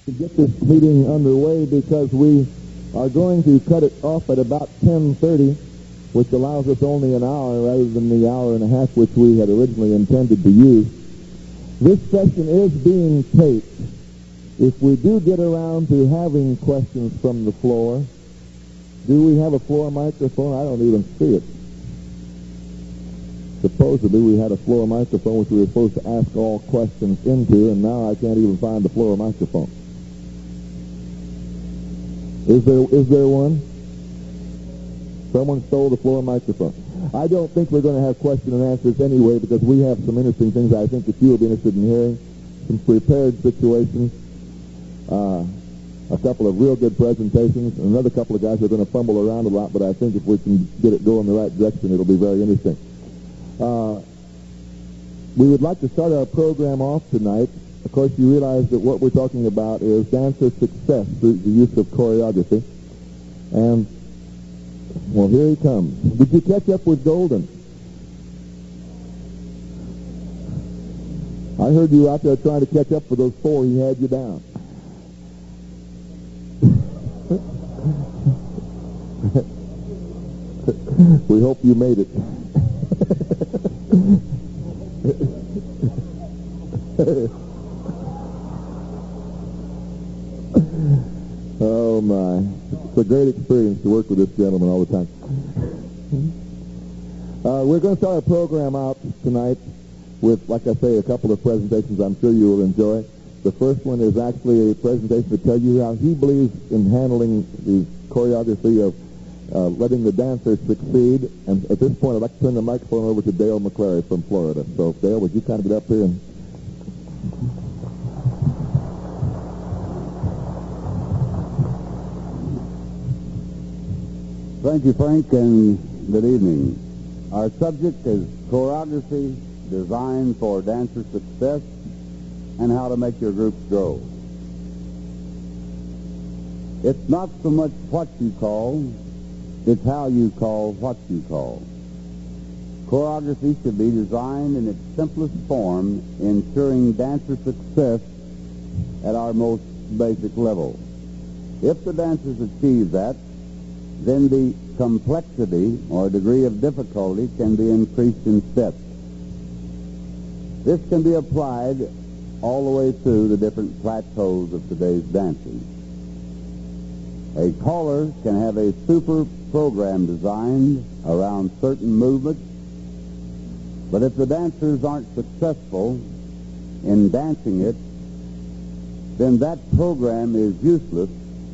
To get this meeting underway because we are going to cut it off at about 10:30, which allows us only an hour rather than the hour and a half which we had originally intended to use. This session is being taped. If we do get around to having questions from the floor, do we have a floor microphone? I don't even see it. Supposedly we had a floor microphone which we were supposed to ask all questions into, and now I can't even find the floor microphone. Is there one? Someone stole the floor microphone. I don't think we're going to have question and answers anyway because we have some interesting things I think that you will be interested in hearing. Some prepared situations. A couple of real good presentations. And another couple of guys who are going to fumble around a lot, but I think if we can get it going in the right direction, it'll be very interesting. We would like to start our program off tonight. Of course, you realize that what we're talking about is dancer success through the use of choreography. And, well, here he comes. Did you catch up with Golden? I heard you out there trying to catch up with those four. He had you down. We hope you made it. Oh, my. It's a great experience to work with this gentleman all the time. We're going to start our program out tonight with, like I say, a couple of presentations I'm sure you will enjoy. The first one is actually a presentation to tell you how he believes in handling the choreography of letting the dancers succeed. And at this point, I'd like to turn the microphone over to Dale McClary from Florida. So, Dale, would you kind of get up here and... Thank you, Frank, and good evening. Our subject is choreography designed for dancer success and how to make your groups grow. It's not so much what you call, it's how you call what you call. Choreography should be designed in its simplest form, ensuring dancer success at our most basic level. If the dancers achieve that, then the complexity or degree of difficulty can be increased in steps. This can be applied all the way through the different plateaus of today's dancing. A caller can have a super program designed around certain movements, but if the dancers aren't successful in dancing it, then that program is useless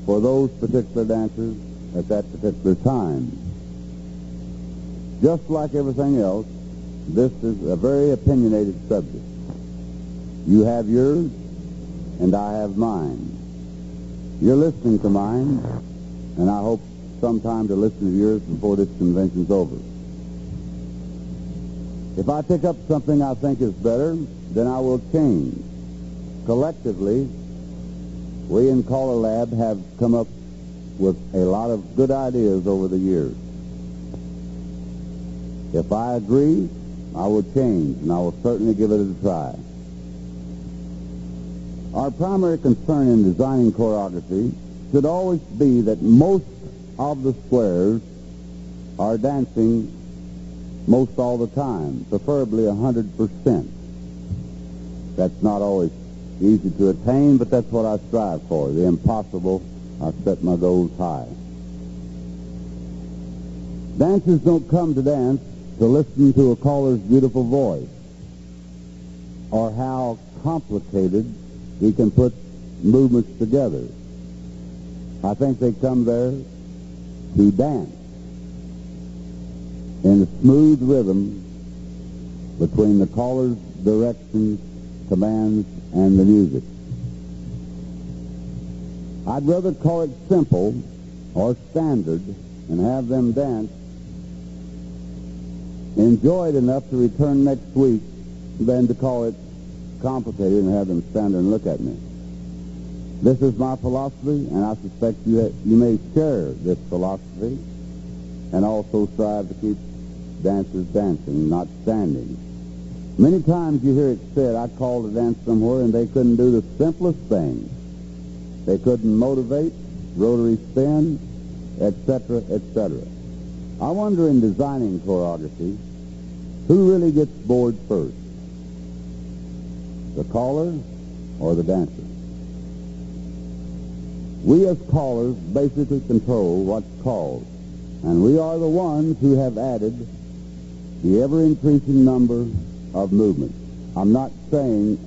for those particular dancers at that particular time. Just like everything else, this is a very opinionated subject. You have yours, and I have mine. You're listening to mine, and I hope sometime to listen to yours before this convention's over. If I pick up something I think is better, then I will change. Collectively, we in CALLERLAB have come up with a lot of good ideas over the years. If I agree, I will change, and I will certainly give it a try. Our primary concern in designing choreography should always be that most of the squares are dancing most all the time, preferably 100%. That's not always easy to attain, but that's what I strive for. The impossible, I set my goals high. Dancers don't come to dance to listen to a caller's beautiful voice or how complicated he can put movements together. I think they come there to dance in a smooth rhythm between the caller's directions, commands, and the music. I'd rather call it simple or standard and have them dance, enjoy it enough to return next week than to call it complicated and have them stand there and look at me. This is my philosophy, and I suspect you may share this philosophy and also strive to keep dancers dancing, not standing. Many times you hear it said, I called to dance somewhere and they couldn't do the simplest thing. They couldn't motivate, rotary spin, etc., etc. I wonder, in designing choreography, who really gets bored first? The caller or the dancer? We as callers basically control what's called, and we are the ones who have added the ever-increasing number of movements. I'm not saying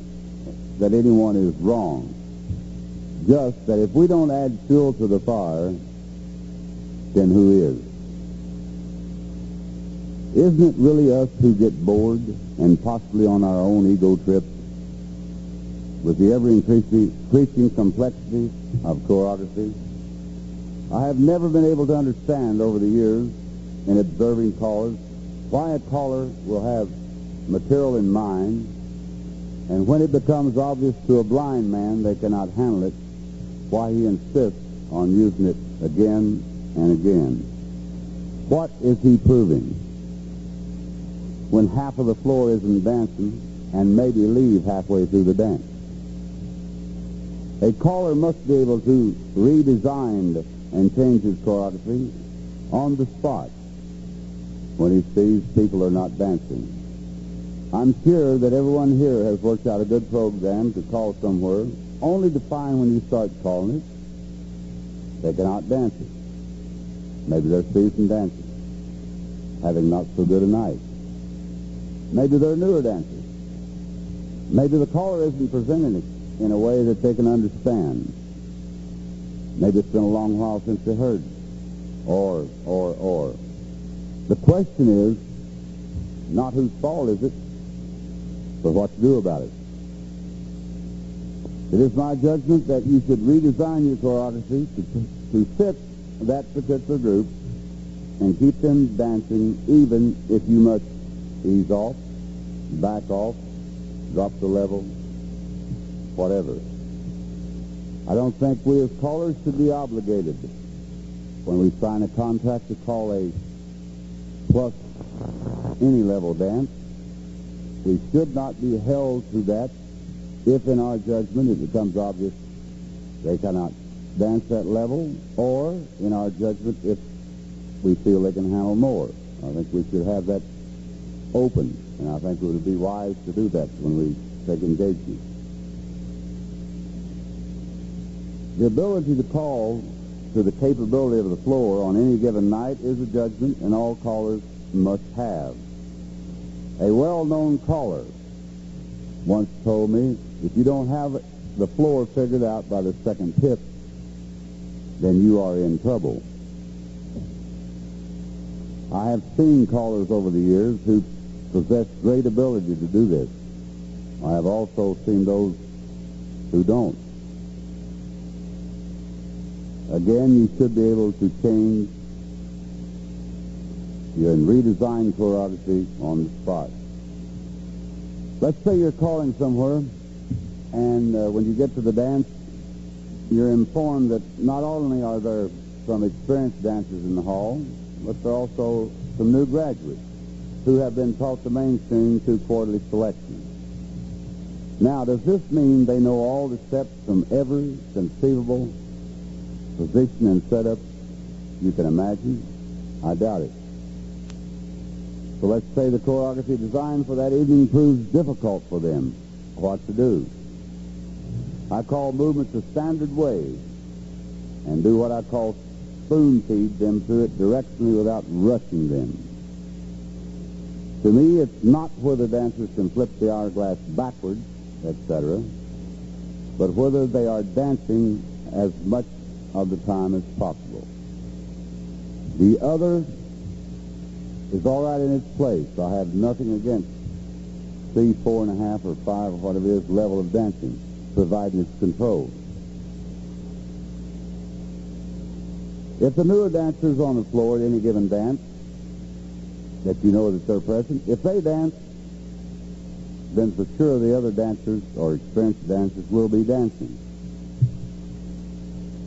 that anyone is wrong, just that if we don't add fuel to the fire, then who is? Isn't it really us who get bored and possibly on our own ego trips with the ever-increasing complexity of choreography? I have never been able to understand over the years in observing callers why a caller will have material in mind, and when it becomes obvious to a blind man they cannot handle it, why he insists on using it again and again. What is he proving? When half of the floor isn't dancing and maybe leave halfway through the dance. A caller must be able to redesign and change his choreography on the spot when he sees people are not dancing. I'm sure that everyone here has worked out a good program to call somewhere, only to find when you start calling it, they cannot dance it. Maybe they're seasoned dancers, having not so good a night. Maybe they're newer dancers. Maybe the caller isn't presenting it in a way that they can understand. Maybe it's been a long while since they heard it. Or. The question is not whose fault is it, but what to do about it. It is my judgment that you should redesign your choreography to fit that particular group and keep them dancing, even if you must ease off, back off, drop the level, whatever. I don't think we as callers should be obligated when we sign a contract to call a plus any level dance. We should not be held to that if in our judgment it becomes obvious they cannot dance that level, or in our judgment if we feel they can handle more. I think we should have that open, and I think it would be wise to do that when we take engagement. The ability to call to the capability of the floor on any given night is a judgment, and all callers must have. A well-known caller once told me, if you don't have the floor figured out by the second tip, then you are in trouble. I have seen callers over the years who possess great ability to do this. I have also seen those who don't. Again, you should be able to change and redesign choreography on the spot. Let's say you're calling somewhere, and when you get to the dance, you're informed that not only are there some experienced dancers in the hall, but there are also some new graduates who have been taught the mainstream through quarterly selection. Now, does this mean they know all the steps from every conceivable position and setup you can imagine? I doubt it. So let's say the choreography designed for that evening proves difficult for them. What to do? I call movements a standard way and do what I call spoon feed them through it directionally without rushing them. To me, it's not whether dancers can flip the hourglass backwards, etc., but whether they are dancing as much of the time as possible. The other is all right in its place. I have nothing against C4.5 or 5 or whatever it is level of dancing, providing it's controlled. If the newer dancers on the floor at any given dance, that you know that they're present, if they dance, then for sure the other dancers or experienced dancers will be dancing.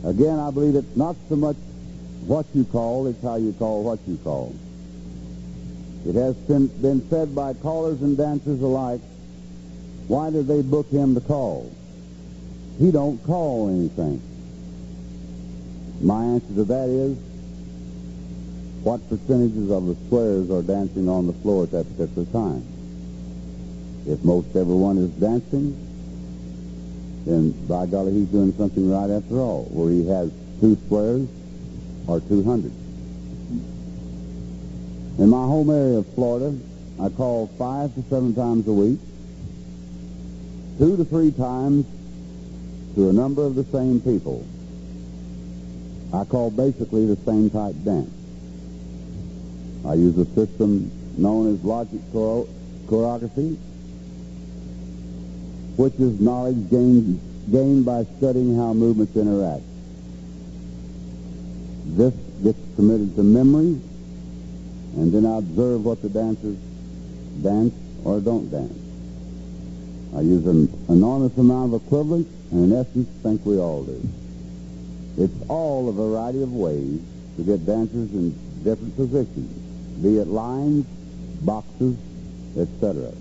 Again, I believe it's not so much what you call, it's how you call what you call. It has been said by callers and dancers alike, why did they book him to call? He don't call anything. My answer to that is, what percentages of the squares are dancing on the floor at that particular time? If most everyone is dancing, then by golly, he's doing something right after all, where he has 2 squares or 200. In my home area of Florida, I call 5 to 7 times a week, 2 to 3 times to a number of the same people. I call basically the same type dance. I use a system known as logic choreography, which is knowledge gained by studying how movements interact. This gets committed to memory, and then I observe what the dancers dance or don't dance. I use an enormous amount of equivalence, and in essence, think we all do. It's all a variety of ways to get dancers in different positions, be it lines, boxes, etc.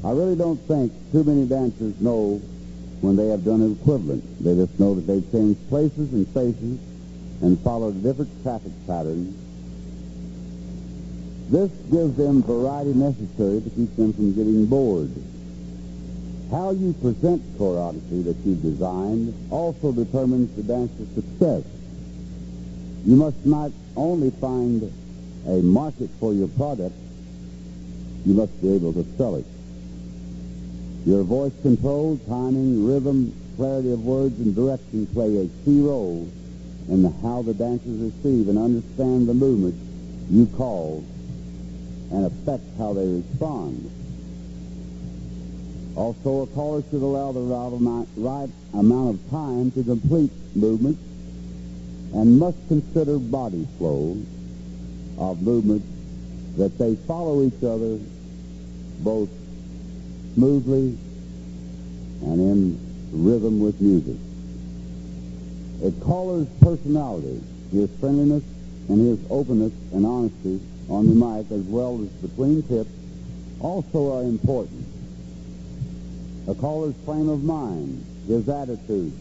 I really don't think too many dancers know when they have done an equivalent. They just know that they've changed places and faces and followed a different traffic pattern. This gives them variety necessary to keep them from getting bored. How you present choreography that you've designed also determines the dancer's success. You must not only find a market for your product, you must be able to sell it. Your voice control, timing, rhythm, clarity of words, and direction play a key role in how the dancers receive and understand the movement you call and affect how they respond. Also, a caller should allow the right amount of time to complete movements and must consider body flow of movements that they follow each other both smoothly and in rhythm with music. A caller's personality, his friendliness, and his openness and honesty on the mic, as well as between tips, also are important. A caller's frame of mind, his attitude,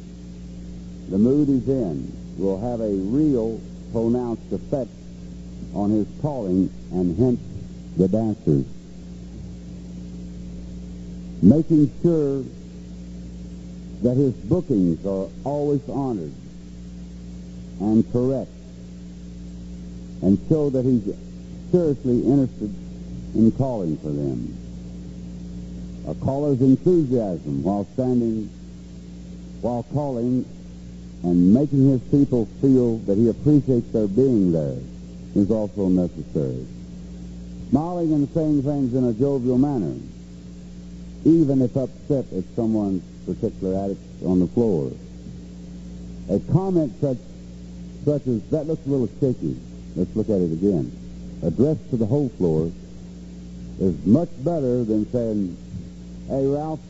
the mood he's in, will have a real pronounced effect on his calling and hence the dancers. Making sure that his bookings are always honored and correct and show that he's seriously interested in calling for them. A caller's enthusiasm while calling and making his people feel that he appreciates their being there is also necessary. Smiling and saying things in a jovial manner, even if upset at someone's particular attitude on the floor. A comment such as, "That looks a little shaky. Let's look at it again," addressed to the whole floor, is much better than saying, "Hey, Ralph,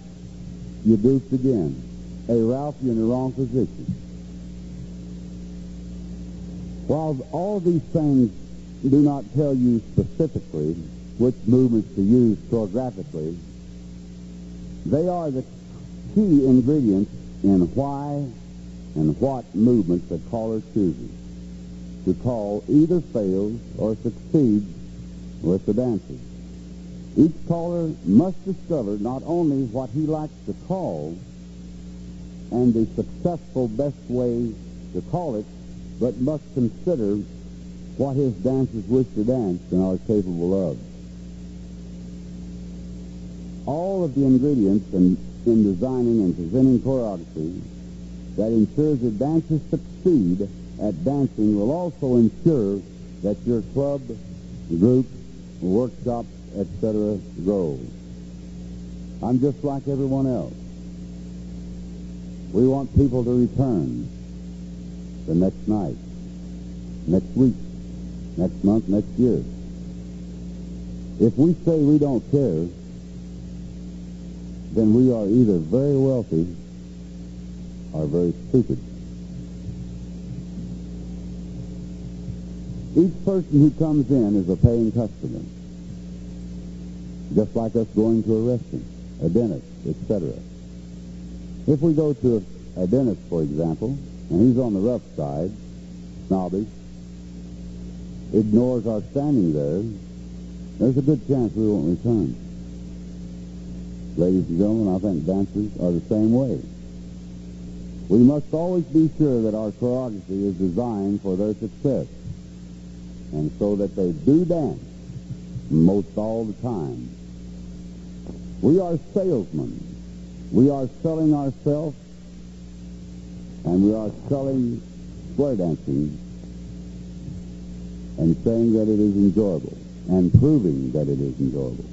you goofed again. Hey, Ralph, you're in the wrong position." While all these things do not tell you specifically which movements to use choreographically, they are the key ingredients in why and what movements the caller chooses to call either fails or succeeds with the dancers. Each caller must discover not only what he likes to call and the successful best way to call it, but must consider what his dancers wish to dance and are capable of. All of the ingredients in designing and presenting choreography that ensures that dancers succeed at dancing will also ensure that your club, group, workshop, etc. grows. I'm just like everyone else. We want people to return the next night, next week, next month, next year. If we say we don't care, then we are either very wealthy or very stupid. Each person who comes in is a paying customer, just like us going to a restaurant, a dentist, etc. If we go to a dentist, for example, and he's on the rough side, snobbish, ignores our standing there, there's a good chance we won't return. Ladies and gentlemen, I think dancers are the same way. We must always be sure that our choreography is designed for their success, and so that they do dance most all the time. We are salesmen. We are selling ourselves, and we are selling square dancing and saying that it is enjoyable and proving that it is enjoyable.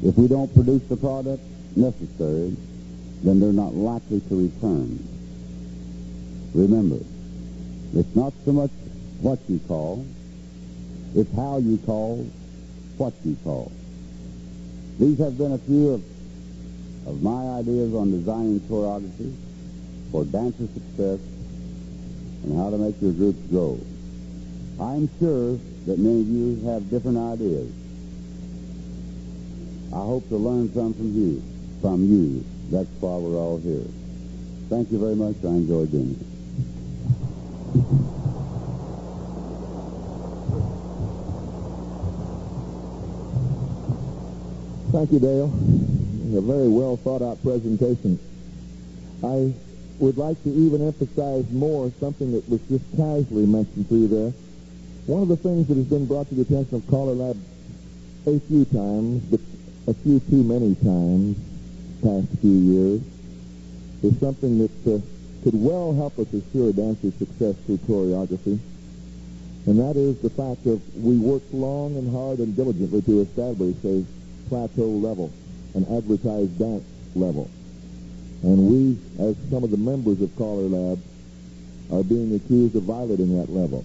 If we don't produce the product necessary, then they're not likely to return. Remember, it's not so much what you call, it's how you call what you call. These have been a few of my ideas on designing choreography for dancer success and how to make your groups grow. I'm sure that many of you have different ideas. I hope to learn some from you. That's why we're all here. Thank you very much. I enjoyed doing it. Thank you, Dale. A very well thought out presentation. I would like to even emphasize more something that was just casually mentioned through there. One of the things that has been brought to the attention of CALLERLAB a few times, but a few too many times past few years, is something that could well help us assure dancer success through choreography, and that is the fact that we worked long and hard and diligently to establish a plateau level, an advertised dance level. And we, as some of the members of CALLERLAB, are being accused of violating that level.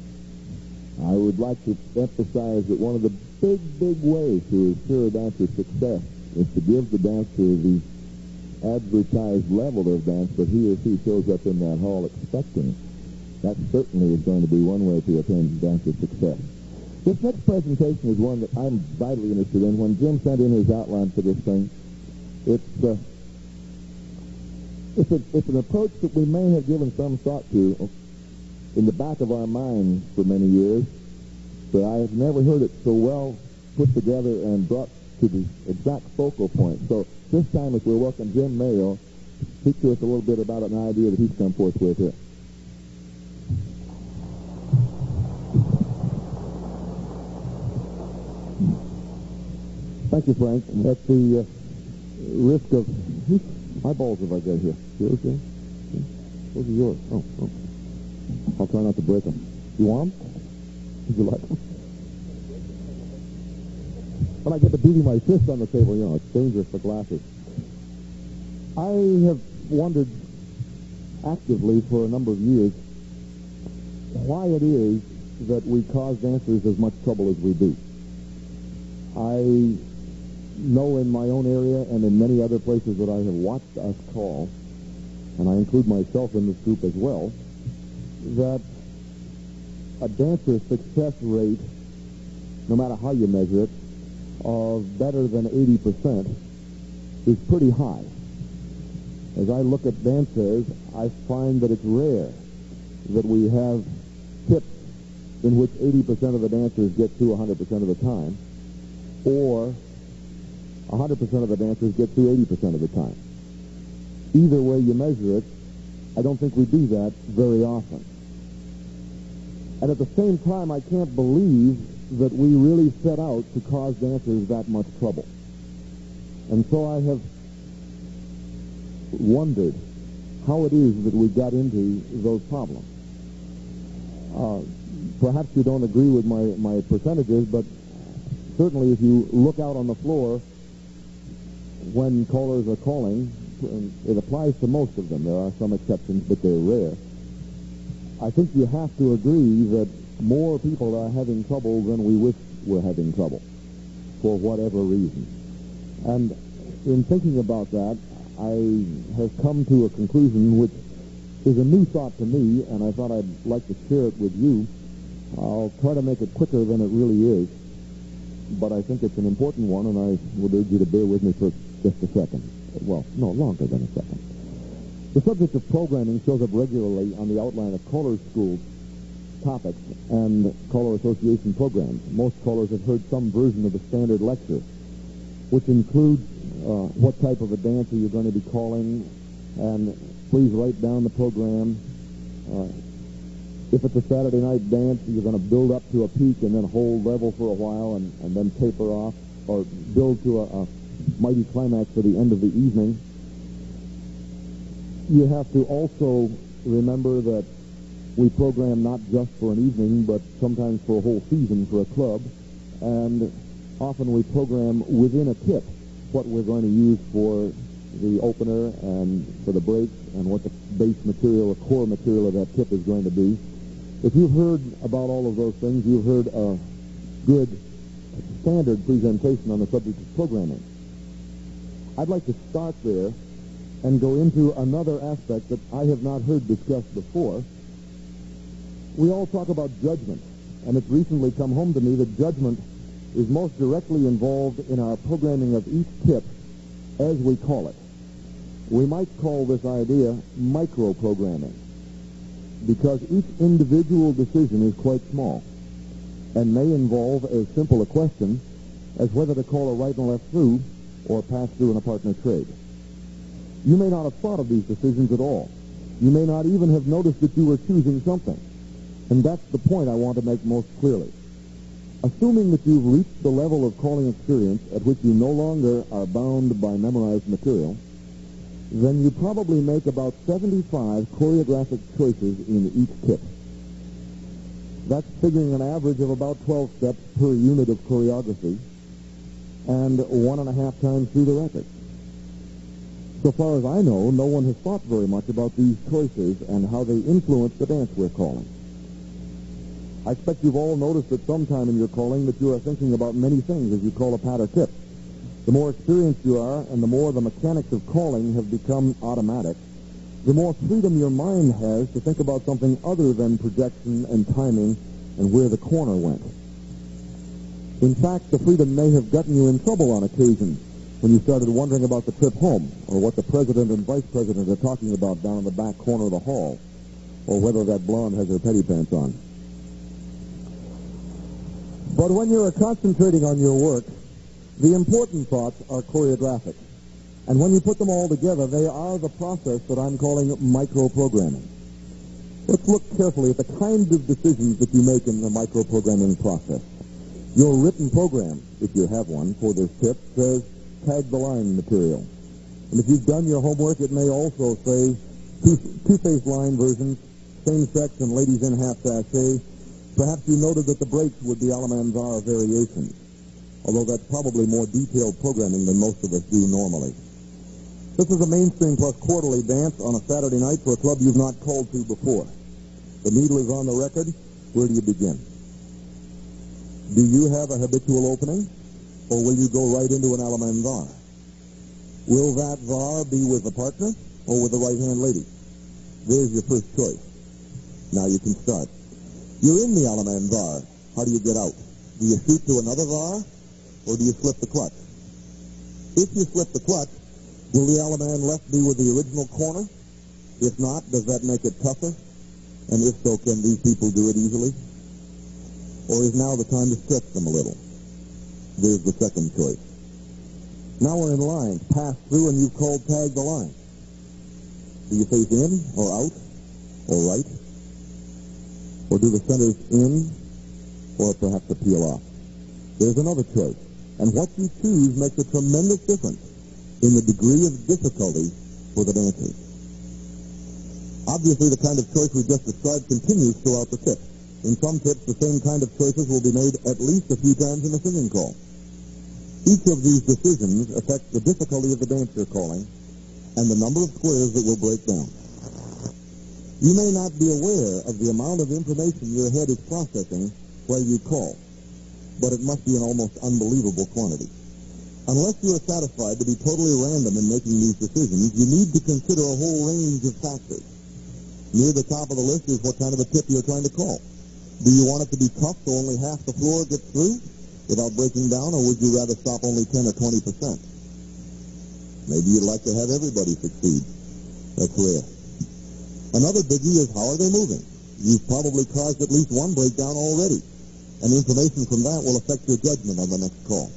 I would like to emphasize that one of the big ways to assure a dancer's success is to give the dancer the advertised level of dance that he or she shows up in that hall expecting. That certainly is going to be one way to attain dancer success. This next presentation is one that I'm vitally interested in. When Jim sent in his outline for this thing, it's an approach that we may have given some thought to in the back of our minds for many years, but I have never heard it so well put together and brought to the exact focal point. So this time, if we'll welcome Jim Mayo to speak to us a little bit about an idea that he's come forth with here. Thank you, Frank. And at the risk of... Whose eyeballs have I got here? Yours, Jim? Those are yours. Oh, okay. I'll try not to break them. You want them? Would you like them? When I get to beating my fist on the table, you know, it's dangerous for glasses. I have wondered actively for a number of years why it is that we cause dancers as much trouble as we do. I know in my own area and in many other places that I have watched us call, and I include myself in this group as well, that a dancer's success rate, no matter how you measure it, of better than 80% is pretty high. As I look at dancers, I find that it's rare that we have tips in which 80% of the dancers get to 100% of the time, or 100% of the dancers get to 80% of the time. Either way you measure it, I don't think we do that very often. And at the same time, I can't believe that we really set out to cause dancers that much trouble. And so I have wondered how it is that we got into those problems. Perhaps you don't agree with my percentages, but certainly if you look out on the floor when callers are calling, it applies to most of them. There are some exceptions, but they're rare. I think you have to agree that more people are having trouble than we wish were having trouble, for whatever reason. And in thinking about that, I have come to a conclusion which is a new thought to me, and I thought I'd like to share it with you. I'll try to make it quicker than it really is, but I think it's an important one, and I would urge you to bear with me for just a second. Well, no, longer than a second. The subject of programming shows up regularly on the outline of caller school topics and caller association programs. Most callers have heard some version of the standard lecture, which includes what type of a dancer you're going to be calling, and please write down the program. If it's a Saturday night dance, you're going to build up to a peak and then hold level for a while and then taper off, or build to a mighty climax for the end of the evening. You have to also remember that we program not just for an evening, but sometimes for a whole season for a club, and often we program within a tip what we're going to use for the opener and for the breaks and what the base material, the core material of that tip is going to be. If you've heard about all of those things, you've heard a good standard presentation on the subject of programming. I'd like to start there and go into another aspect that I have not heard discussed before. We all talk about judgment, and it's recently come home to me that judgment is most directly involved in our programming of each tip as we call it. We might call this idea micro-programming, because each individual decision is quite small and may involve as simple a question as whether to call a right and left through or pass through in a partner trade. You may not have thought of these decisions at all. You may not even have noticed that you were choosing something. And that's the point I want to make most clearly. Assuming that you've reached the level of calling experience at which you no longer are bound by memorized material, then you probably make about 75 choreographic choices in each tip. That's figuring an average of about 12 steps per unit of choreography and 1.5 times through the record. So far as I know, no one has thought very much about these choices and how they influence the dance we're calling. I expect you've all noticed at some time in your calling that you are thinking about many things as you call a patter tip. The more experienced you are and the more the mechanics of calling have become automatic, the more freedom your mind has to think about something other than projection and timing and where the corner went. In fact, the freedom may have gotten you in trouble on occasion when you started wondering about the trip home, or what the president and vice president are talking about down in the back corner of the hall, or whether that blonde has her petty pants on. But when you're concentrating on your work, the important thoughts are choreographic. And when you put them all together, they are the process that I'm calling micro-programming. Let's look carefully at the kind of decisions that you make in the micro-programming process. Your written program, if you have one for this tip, says tag the line material. And if you've done your homework, it may also say two-phase line versions, same-sex and ladies in half sachet. Perhaps you noted that the breaks would be Alamanzar variations, although that's probably more detailed programming than most of us do normally. This is a mainstream plus quarterly dance on a Saturday night for a club you've not called to before. The needle is on the record. Where do you begin? Do you have a habitual opening, or will you go right into an Alamanzar? Will that Zar be with the partner or with the right-hand lady? There's your first choice. Now you can start. You're in the Alamanzar. How do you get out? Do you shoot to another Zar, or do you slip the clutch? If you slip the clutch, will the Alaman left be with the original corner? If not, does that make it tougher? And if so, can these people do it easily? Or is now the time to stretch them a little? There's the second choice. Now we're in lines. Pass through and you've called tag the line. Do you face in, or out, or right? Or do the centers in, or perhaps a peel off? There's another choice. And what you choose makes a tremendous difference in the degree of difficulty for the dancers. Obviously, the kind of choice we just described continues throughout the tip. In some tips, the same kind of choices will be made at least a few times in the singing call. Each of these decisions affects the difficulty of the dance you're calling and the number of squares that will break down. You may not be aware of the amount of information your head is processing while you call, but it must be an almost unbelievable quantity. Unless you are satisfied to be totally random in making these decisions, you need to consider a whole range of factors. Near the top of the list is what kind of a tip you're trying to call. Do you want it to be tough so only half the floor gets through without breaking down, or would you rather stop only 10 or 20%? Maybe you'd like to have everybody succeed. That's rare. Another biggie is how are they moving? You've probably caused at least one breakdown already, and information from that will affect your judgment on the next call.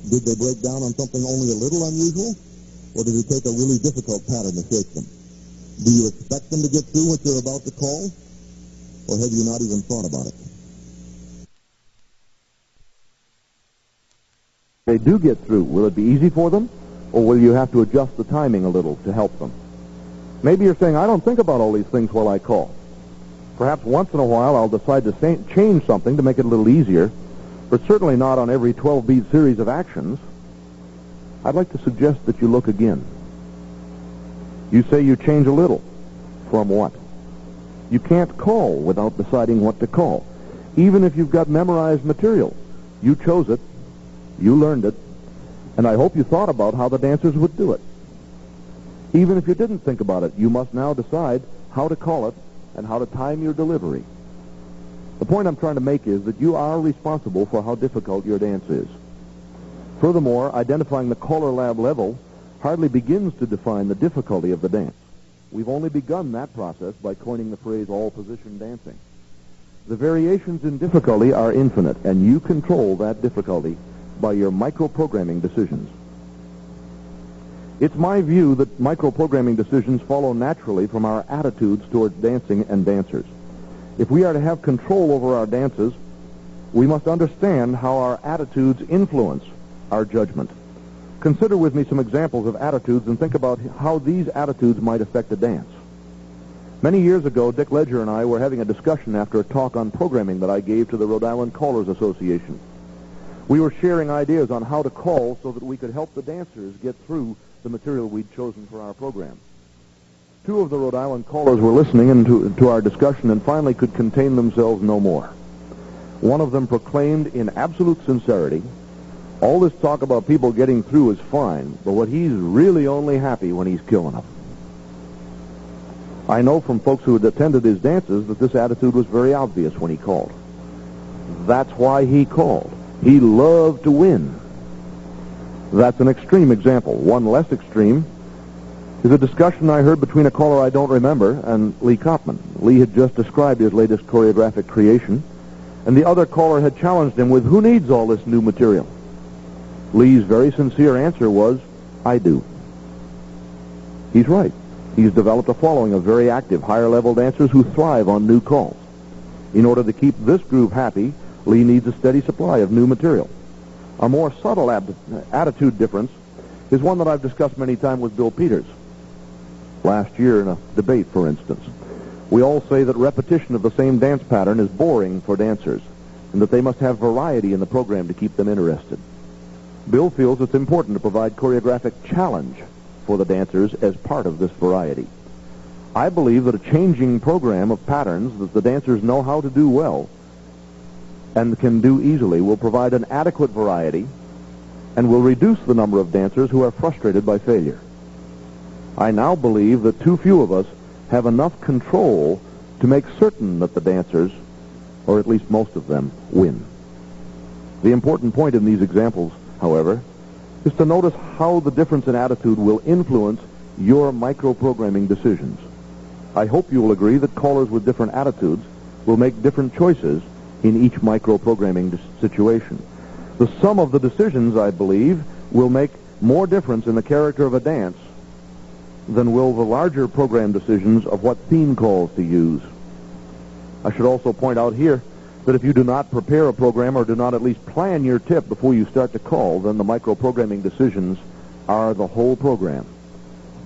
Did they break down on something only a little unusual, or did it take a really difficult pattern to shake them? Do you expect them to get through what you're about to call, or have you not even thought about it? They do get through. Will it be easy for them, or will you have to adjust the timing a little to help them? Maybe you're saying, I don't think about all these things while I call. Perhaps once in a while I'll decide to change something to make it a little easier, but certainly not on every 12-beat series of actions. I'd like to suggest that you look again. You say you change a little. From what? You can't call without deciding what to call. Even if you've got memorized material, you chose it, you learned it, and I hope you thought about how the dancers would do it. Even if you didn't think about it, you must now decide how to call it and how to time your delivery. The point I'm trying to make is that you are responsible for how difficult your dance is. Furthermore, identifying the CALLERLAB level hardly begins to define the difficulty of the dance. We've only begun that process by coining the phrase all-position dancing. The variations in difficulty are infinite, and you control that difficulty by your microprogramming decisions. It's my view that microprogramming decisions follow naturally from our attitudes towards dancing and dancers. If we are to have control over our dances, we must understand how our attitudes influence our judgment. Consider with me some examples of attitudes and think about how these attitudes might affect a dance. Many years ago, Dick Ledger and I were having a discussion after a talk on programming that I gave to the Rhode Island Callers Association. We were sharing ideas on how to call so that we could help the dancers get through the material we'd chosen for our program. Two of the Rhode Island callers were listening to our discussion and finally could contain themselves no more. One of them proclaimed in absolute sincerity, all this talk about people getting through is fine, but what he's really only happy when he's killing them. I know from folks who had attended his dances that this attitude was very obvious when he called. That's why he called. He loved to win. That's an extreme example. One less extreme is a discussion I heard between a caller I don't remember and Lee Kopman. Lee had just described his latest choreographic creation, and the other caller had challenged him with, who needs all this new material? Lee's very sincere answer was, I do. He's right. He's developed a following of very active, higher-level dancers who thrive on new calls. In order to keep this group happy, Lee needs a steady supply of new material. A more subtle attitude difference is one that I've discussed many times with Bill Peters. Last year in a debate, for instance, we all say that repetition of the same dance pattern is boring for dancers and that they must have variety in the program to keep them interested. Bill feels it's important to provide choreographic challenge for the dancers as part of this variety. I believe that a changing program of patterns that the dancers know how to do well and can do easily will provide an adequate variety and will reduce the number of dancers who are frustrated by failure. I now believe that too few of us have enough control to make certain that the dancers, or at least most of them, win. The important point in these examples, however, is to notice how the difference in attitude will influence your microprogramming decisions. I hope you will agree that callers with different attitudes will make different choices in each microprogramming situation. The sum of the decisions, I believe, will make more difference in the character of a dance than will the larger program decisions of what theme calls to use. I should also point out here that if you do not prepare a program or do not at least plan your tip before you start to call, then the microprogramming decisions are the whole program,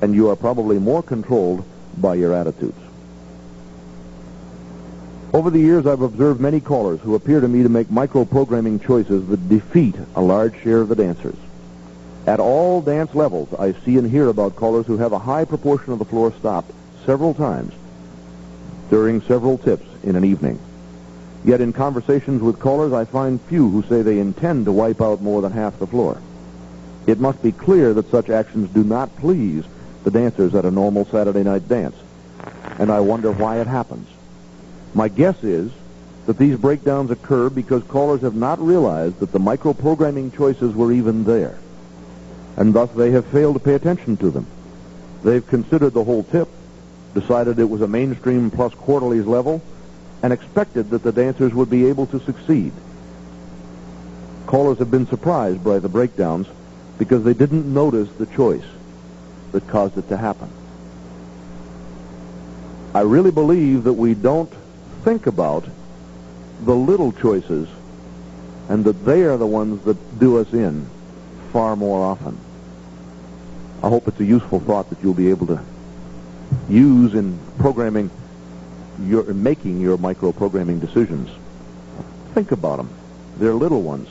and you are probably more controlled by your attitudes. Over the years, I've observed many callers who appear to me to make microprogramming choices that defeat a large share of the dancers. At all dance levels, I see and hear about callers who have a high proportion of the floor stopped several times during several tips in an evening. Yet in conversations with callers, I find few who say they intend to wipe out more than half the floor. It must be clear that such actions do not please the dancers at a normal Saturday night dance, and I wonder why it happens. My guess is that these breakdowns occur because callers have not realized that the microprogramming choices were even there, and thus they have failed to pay attention to them. They've considered the whole tip, decided it was a mainstream plus quarterlies level, and expected that the dancers would be able to succeed. Callers have been surprised by the breakdowns because they didn't notice the choice that caused it to happen. I really believe that we don't think about the little choices and that they are the ones that do us in far more often. I hope it's a useful thought that you'll be able to use in programming making your micro-programming decisions. Think about them. They're little ones,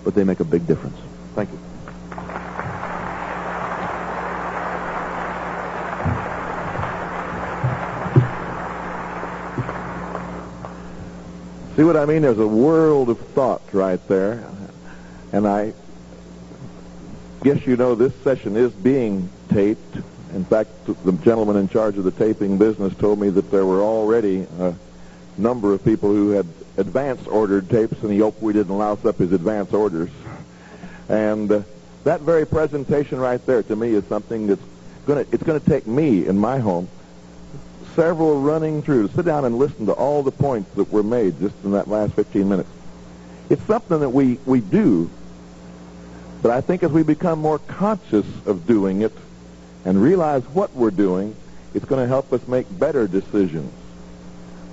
but they make a big difference. Thank you. See what I mean? There's a world of thought right there. And I guess you know this session is being taped. In fact, the gentleman in charge of the taping business told me that there were already a number of people who had advance ordered tapes, and he hoped we didn't louse up his advance orders. And that very presentation right there, to me, is something that's going to take me in my home several running through to sit down and listen to all the points that were made just in that last 15 minutes. It's something that we do, but I think as we become more conscious of doing it and realize what we're doing, it's going to help us make better decisions.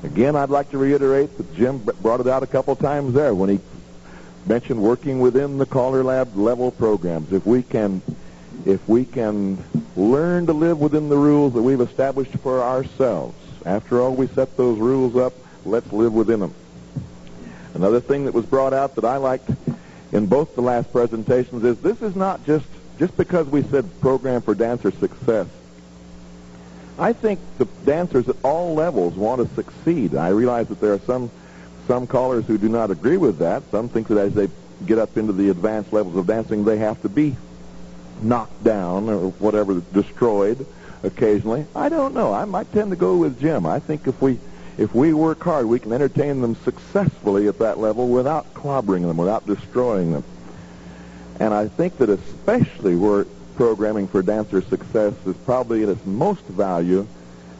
Again, I'd like to reiterate that Jim brought it out a couple times there when he mentioned working within the CALLERLAB level programs. If we can learn to live within the rules that we've established for ourselves, after all, we set those rules up, let's live within them. Another thing that was brought out that I liked in both the last presentations is this is not just because we said program for dancer success. I think the dancers at all levels want to succeed. I realize that there are some callers who do not agree with that. Some think that as they get up into the advanced levels of dancing, they have to be knocked down or whatever, destroyed occasionally. I don't know. I might tend to go with Jim. I think if we work hard, we can entertain them successfully at that level without clobbering them, without destroying them. And I think that especially where programming for dancer success is probably at its most value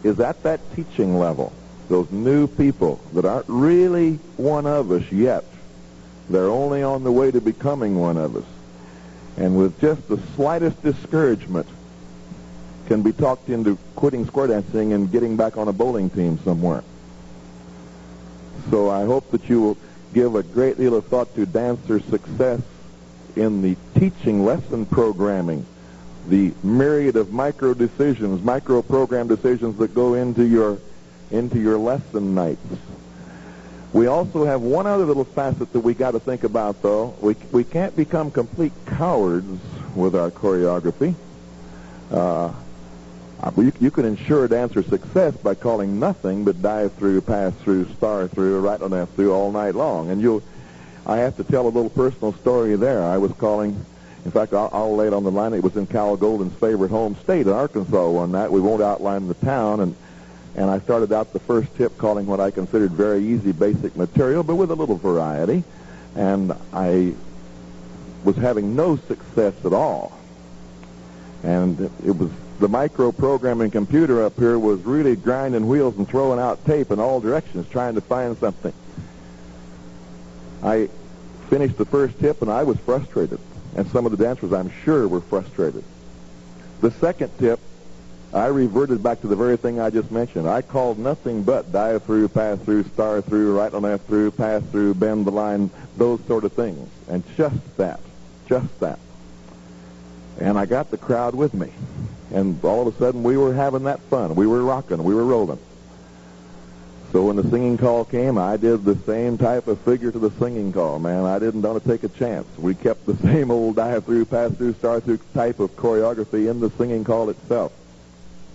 is at that teaching level. Those new people that aren't really one of us yet. They're only on the way to becoming one of us. And with just the slightest discouragement can be talked into quitting square dancing and getting back on a bowling team somewhere. So I hope that you will give a great deal of thought to dancer success in the teaching lesson programming, the myriad of micro program decisions that go into your lesson nights. We also have one other little facet that we got to think about, though. We can't become complete cowards with our choreography. You can ensure dancer success by calling nothing but dive through, pass through, star through, right on left through all night long. And I have to tell a little personal story there. I was calling, in fact, I'll lay it on the line. It was in Cal Golden's favorite home state in Arkansas one night. We won't outline the town, and I started out the first tip calling what I considered very easy, basic material, but with a little variety. And I was having no success at all. And it was the micro-programming computer up here was really grinding wheels and throwing out tape in all directions, trying to find something. I finished the first tip, and I was frustrated. And some of the dancers, I'm sure, were frustrated. The second tip, I reverted back to the very thing I just mentioned. I called nothing but dive through, pass through, star through, right and left through, pass through, bend the line, those sort of things. And just that. And I got the crowd with me. And all of a sudden, we were having that fun. We were rocking. We were rolling. So when the singing call came, I did the same type of figure to the singing call, man. I didn't want to take a chance. We kept the same old dive through, pass through, star through type of choreography in the singing call itself.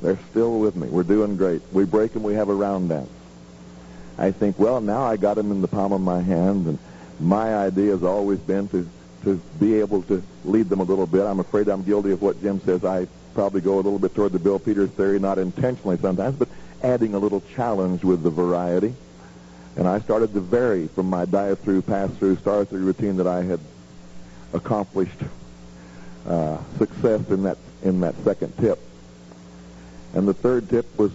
They're still with me. We're doing great. We break them. We have a round dance. I think, well, now I got them in the palm of my hand, and my idea has always been to be able to lead them a little bit. I'm afraid I'm guilty of what Jim says. I probably go a little bit toward the Bill Peters theory, not intentionally sometimes, but adding a little challenge with the variety. And I started to vary from my dive through, pass through, star through routine that I had accomplished success in that second tip. And the third tip was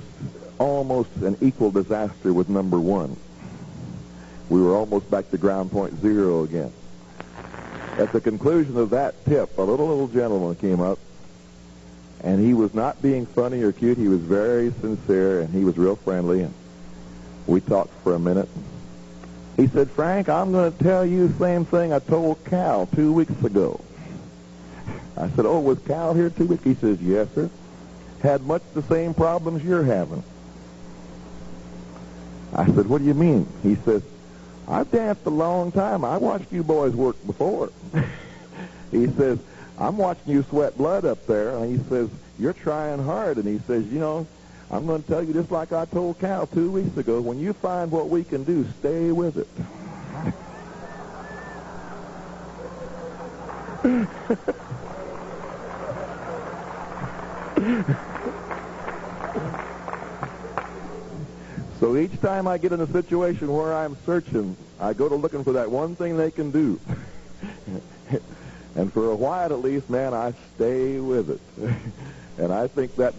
almost an equal disaster with number 1. We were almost back to ground point 0 again. At the conclusion of that tip, a little gentleman came up, and he was not being funny or cute. He was very sincere, and he was real friendly, and we talked for a minute. He said, "Frank, I'm going to tell you the same thing I told Cal 2 weeks ago." I said, "Oh, was Cal here 2 weeks?" He says, "Yes, sir. Had much the same problems you're having." I said, "What do you mean?" He says, "I've danced a long time. I watched you boys work before." He says, "I'm watching you sweat blood up there." And he says, "You're trying hard." And he says, "You know, I'm going to tell you just like I told Cal 2 weeks ago, when you find what we can do, stay with it." So each time I get in a situation where I'm searching, I go to looking for that one thing they can do. And for a while at least, man, I stay with it. And I think that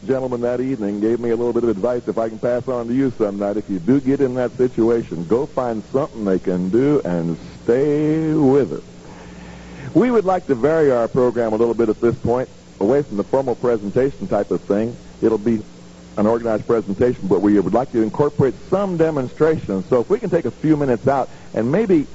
gentleman that evening gave me a little bit of advice if I can pass on to you some night. If you do get in that situation, go find something they can do and stay with it. We would like to vary our program a little bit at this point, away from the formal presentation type of thing. It'll be an organized presentation, but we would like to incorporate some demonstrations. So if we can take a few minutes out, and maybe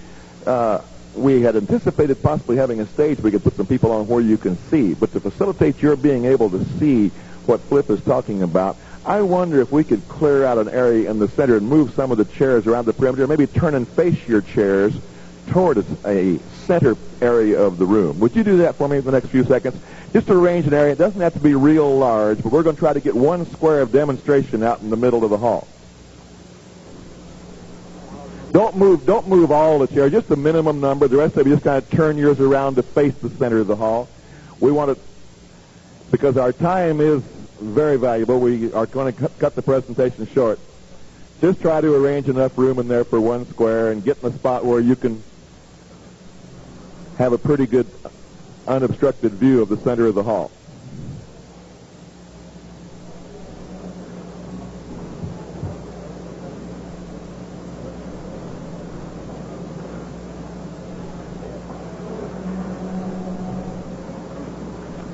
we had anticipated possibly having a stage we could put some people on where you can see, but to facilitate your being able to see what Flip is talking about, I wonder if we could clear out an area in the center and move some of the chairs around the perimeter, maybe turn and face your chairs toward a center area of the room. Would you do that for me in the next few seconds? Just to arrange an area. It doesn't have to be real large, but we're going to try to get one square of demonstration out in the middle of the hall. Don't move all the chairs, just the minimum number. The rest of you just kind of turn yours around to face the center of the hall. We want to, because our time is very valuable, we are going to cut the presentation short. Just try to arrange enough room in there for one square and get in a spot where you can have a pretty good unobstructed view of the center of the hall.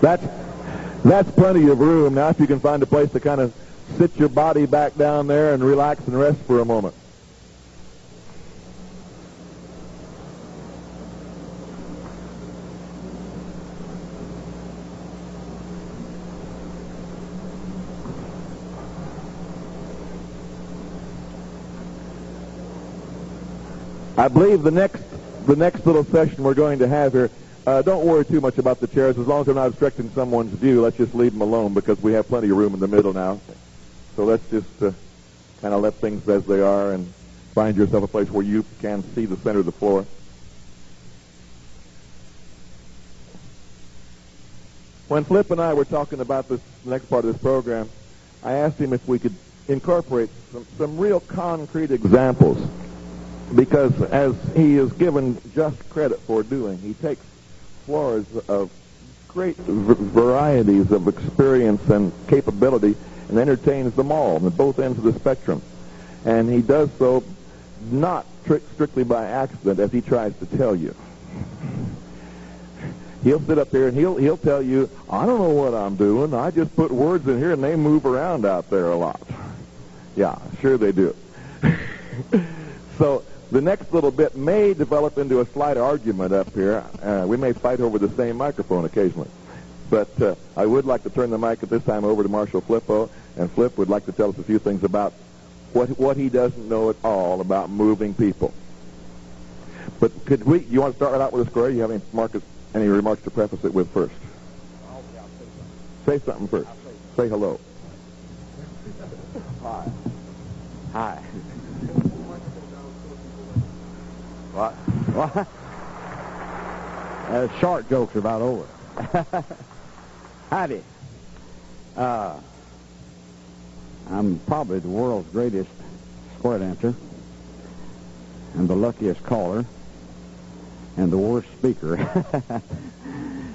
That's plenty of room. Now if you can find a place to kind of sit your body back down there and relax and rest for a moment. I believe the next little session we're going to have here, don't worry too much about the chairs. As long as they're not obstructing someone's view, let's just leave them alone because we have plenty of room in the middle now. So let's just kind of let things as they are and find yourself a place where you can see the center of the floor. When Flip and I were talking about this next part of this program, I asked him if we could incorporate some real concrete examples, because as he is given just credit for doing, he takes floors of great varieties of experience and capability and entertains them all on both ends of the spectrum. And he does so not strictly by accident, as he tries to tell you. He'll sit up here and he'll tell you, I don't know what I'm doing. I just put words in here and they move around out there a lot. Yeah, sure they do. So the next little bit may develop into a slight argument up here. We may fight over the same microphone occasionally. But I would like to turn the mic at this time over to Marshall Flippo, and Flip would like to tell us a few things about what he doesn't know at all about moving people. But you want to start right out with a square? You have any remarks to preface it with first? Say something first. Say hello. Hi. Hi. What? Short jokes are about over. Howdy. I'm probably the world's greatest square dancer, and the luckiest caller, and the worst speaker.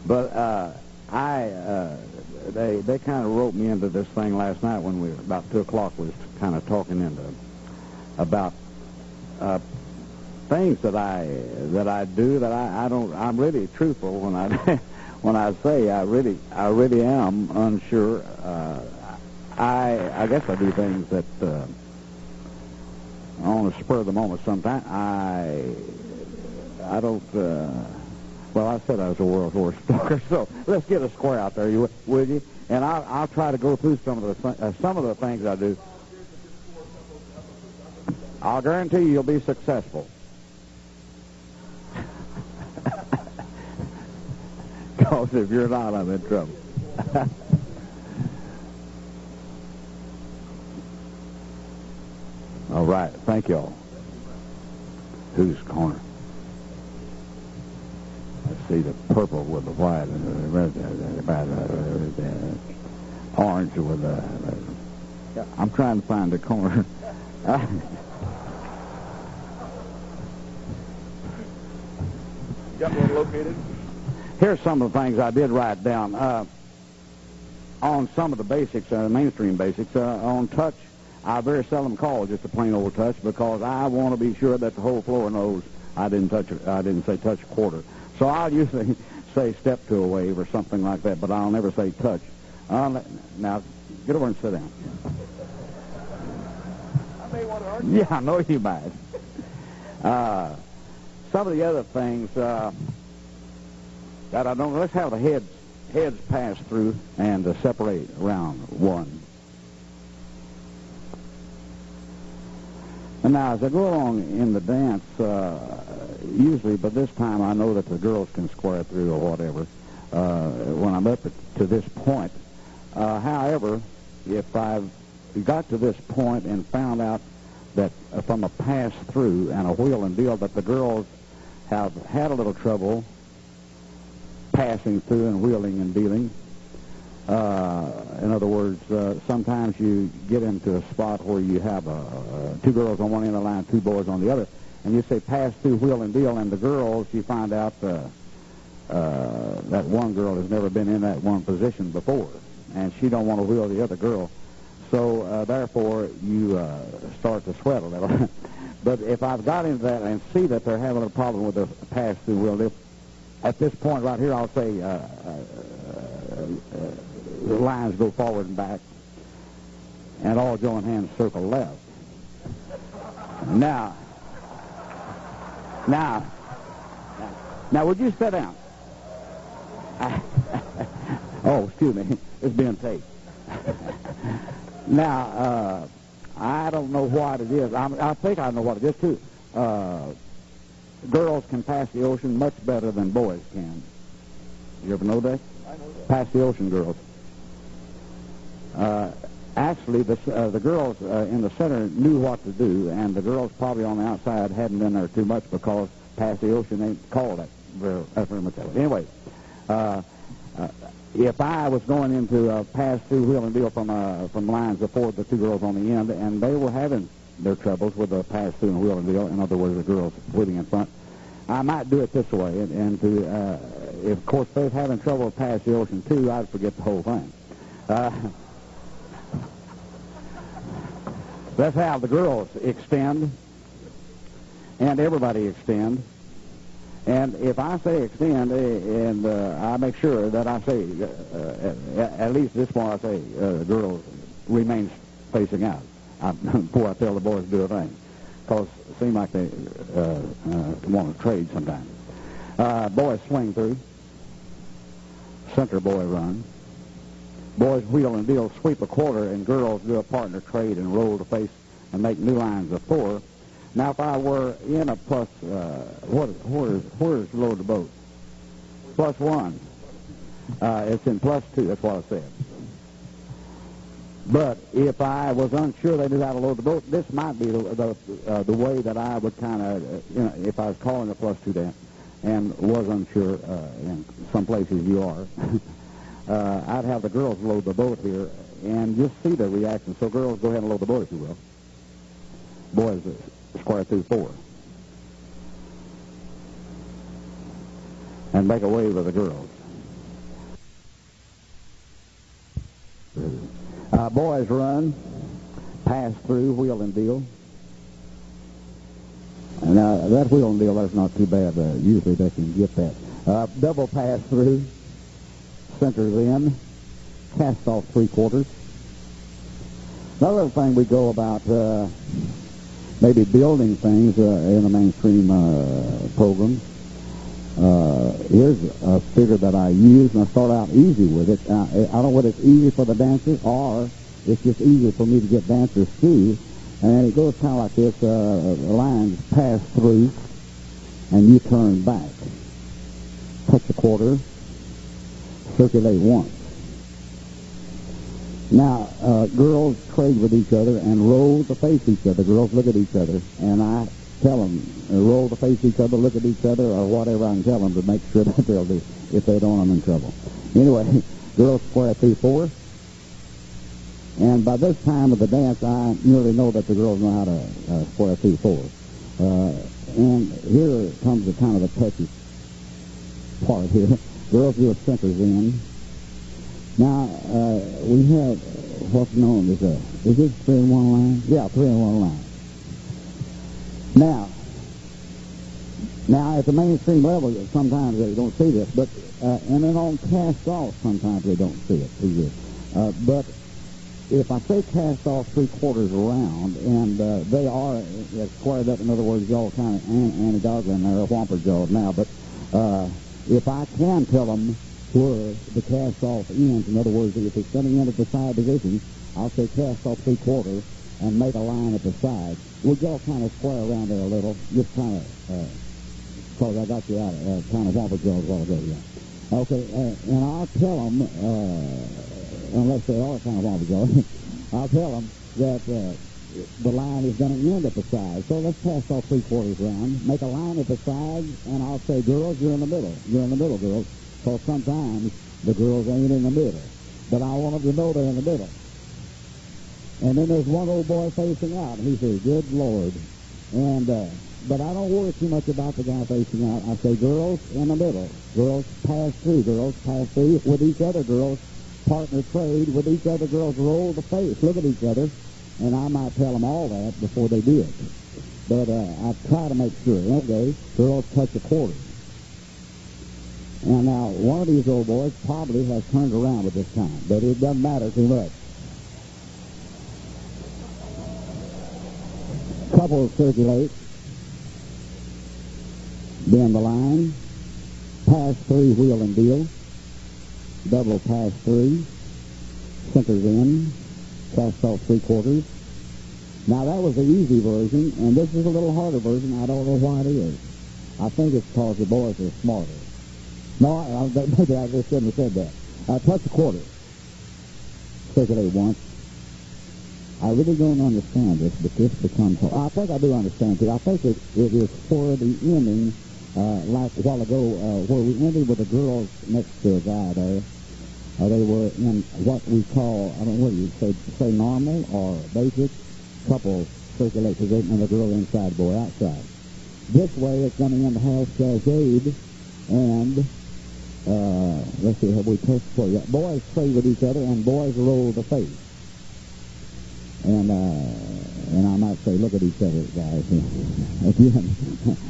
But They kind of roped me into this thing last night when we were about 2 o'clock. Was kind of talking about things that I do that I don't. I'm really truthful when I when I say I really am unsure. I guess I do things that on the spur of the moment. Sometimes I don't. Well, I said I was a world horse stalker, so let's get a square out there, would you? And I'll try to go through some of the things I do. I'll guarantee you'll be successful. Because if you're not, I'm in trouble. All right, thank you all. Whose corner? Let's see, the purple with the white and the red, orange with the... I'm trying to find the corner. Got one located? Here's some of the things I did write down. On some of the basics, mainstream basics, on touch, I very seldom call just a plain old touch because I want to be sure that the whole floor knows I didn't say touch a quarter. So I'll usually say step to a wave or something like that, but I'll never say touch. Now, get over and sit down. I may want to argue. Yeah, I know you might. Some of the other things that I don't... Let's have the heads pass through and separate around one. And now, as I go along in the dance, usually, but this time I know that the girls can square through or whatever when I'm up to this point. However, if I've got to this point and found out that from a pass-through and a wheel and deal that the girls have had a little trouble passing through and wheeling and dealing, in other words, sometimes you get into a spot where you have two girls on one end of the line, two boys on the other, and you say pass through, wheel and deal, and the girls, you find out that one girl has never been in that one position before, and she don't want to wheel the other girl. So, therefore, you start to sweat a little. But if I've got into that and see that they're having a problem with the pass-through wheel, at this point right here, I'll say the lines go forward and back, and all joint hands circle left. Now, would you sit down? Oh, excuse me. It's being taped. Now, I don't know what it is. I think I know what it is, too. Girls can pass the ocean much better than boys can. You ever know that? I know that. Pass the ocean, girls. Actually, the girls in the center knew what to do, and the girls probably on the outside hadn't been there too much because pass the ocean ain't called that very much. Anyway, if I was going into a pass-through wheel and deal from lines before the two girls on the end, and they were having their troubles with the pass-through and wheel and deal, in other words, the girls wheeling in front, I might do it this way, and if, of course, they're having trouble with pass the ocean, too, I'd forget the whole thing. Let's have the girls extend, and everybody extend. And if I say extend, and I make sure that I say, at least this point I say, girls remain facing out before I tell the boys to do a thing. Because it seems like they want to trade sometimes. Boys swing through. Center boy run. Boys wheel and deal, sweep a quarter, and girls do a partner trade and roll the face and make new lines of four. Now, if I were in a plus, where's load the boat? Plus one. It's in plus two. That's what I said. But if I was unsure they knew how to load the boat, this might be the way that I would kind of, if I was calling a plus two dance and was unsure, in some places you are, I'd have the girls load the boat here and just see their reaction. So girls, go ahead and load the boat if you will. Boys, square through four. And make a wave of the girls. Boys run, pass through, wheel and deal. And that wheel and deal, that's not too bad. Usually they can get that. Double pass through, centers in, cast off 3/4. Another thing we go about maybe building things in the mainstream program. Here's a figure that I use, and I start out easy with it. I don't know whether it's easy for the dancers or it's just easy for me to get dancers through. And it goes kind of like this. Lines pass through, and you turn back. Touch a 1/4, circulate once. Now, girls trade with each other and roll to face each other. Girls look at each other, and I tell them, roll to face each other, look at each other, or whatever I can tell them to make sure that they'll do. If they don't, I'm in trouble. Anyway, girls square 3/4. And by this time of the dance, I nearly know that the girls know how to square 3/4. And here comes the kind of the touchy part here. Girls do a centers in. Now, we have what's known as is it 3-in-1 line? Yeah, 3-in-1 line. Now, at the mainstream level, sometimes they don't see this, but, and then on cast off, sometimes they don't see it too good. But if I say cast off 3/4 around, and they are squared up, in other words, y'all kind of anti-goggling there, whomper jawed now, but if I can tell them where the cast off ends, in other words, if it's coming in at the side position, I'll say cast off 3/4 and make a line at the side. We'll y'all kind of square around there a little, just kind of, because I got you out of kind of whomper jaws a while ago, yeah. Okay, and I'll tell them, unless they are kind of whomper jaws, I'll tell them that the line is going to end at the side. So let's pass off 3/4 round, make a line at the side, and I'll say, girls, you're in the middle. You're in the middle, girls. Because sometimes the girls ain't in the middle. But I want them to know they're in the middle. And then there's one old boy facing out, and he says, good Lord. And but I don't worry too much about the guy facing out. I say, girls in the middle. Girls pass through. Girls pass through with each other. Girls partner trade with each other. Girls roll the face, look at each other. And I might tell them all that before they do it. But I try to make sure. Okay, girls touch a 1/4. And now, one of these old boys probably has turned around at this time, but it doesn't matter too much. Couples circulate, bend the line, pass 3, wheel and deal, double pass 3, centers in, cast off 3/4. Now, that was the easy version, and this is a little harder version. I don't know why it is. I think it's because the boys are smarter. No, maybe I just shouldn't have said that. Touch a 1/4. Circulate once. I really don't understand this, but this becomes... I think I do understand it. I think it is for the ending, like a while ago, where we ended with the girls next to a guy there. They were in what we call, I don't know what you say normal or basic. Couple circulate position and the girl inside, boy outside. This way it's going to end half shade and... let's see, have we touched for you? Boys play with each other, and boys roll the face. And I might say, look at each other, guys. Again,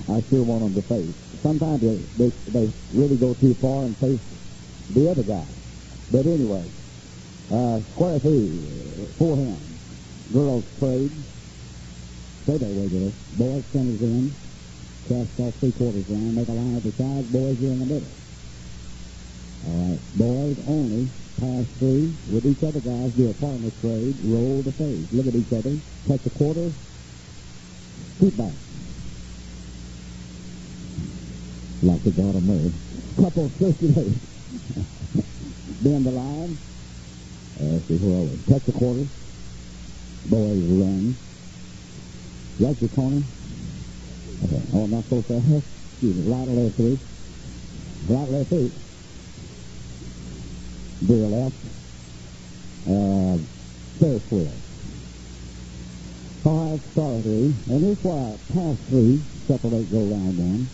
I sure want them to face. Sometimes they really go too far and face the other guy. But anyway, square 3, 4 hands. Girls trade. Stay that way, girls. Boys centers in. Cast off 3/4 round. Make a line at the sides. Boys, you're in the middle. All right, boys only, pass 3, with each other guys, do a partner trade, roll the face, look at each other, touch a 1/4, scoot back. Like the God of Mary. Couple circulate. Bend the line. Let's see, where are we? Touch a 1/4. Boys run. Right your corner. Okay. Oh, not so fast. Excuse me. Right or left 3. Right, left 3. Veer left, Ferris wheel. All right, star 3, and here's why pass 3, separate, go round 1.